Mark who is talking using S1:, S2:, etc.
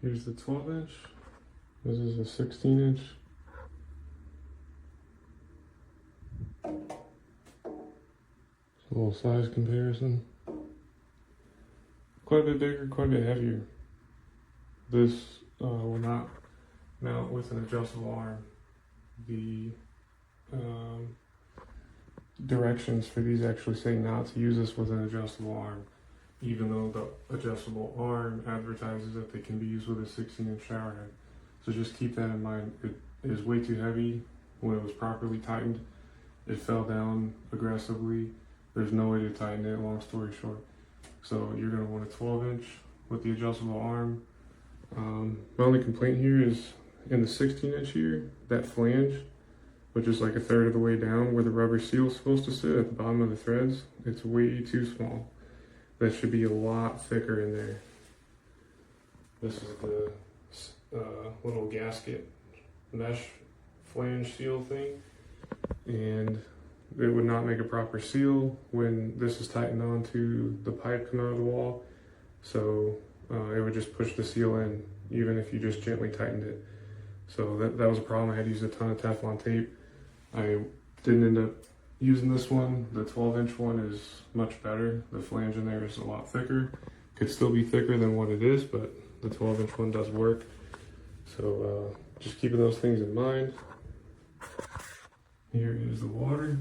S1: Here's the 12-inch. This is a 16-inch. A little size comparison. Quite a bit bigger, quite a bit heavier. This will not mount with an adjustable arm. The directions for these actually say not to use this with an adjustable arm, even though the adjustable arm advertises that they can be used with a 16-inch shower head. So just keep that in mind. It is way too heavy. When it was properly tightened, it fell down aggressively. There's no way to tighten it, long story short. So you're going to want a 12-inch with the adjustable arm. My only complaint here is in the 16-inch here, that flange, which is like a third of the way down where the rubber seal is supposed to sit at the bottom of the threads, it's way too small. That should be a lot thicker in there. This is the little gasket mesh flange seal thing, and it would not make a proper seal when this is tightened onto the pipe coming out of the wall. So it would just push the seal in, even if you just gently tightened it. So that was a problem. I had to use a ton of Teflon tape. I didn't end up using this one. The 12-inch one is much better. The flange in there is a lot thicker. Could still be thicker than what it is, but the 12-inch one does work. So just keeping those things in mind. Here is the water.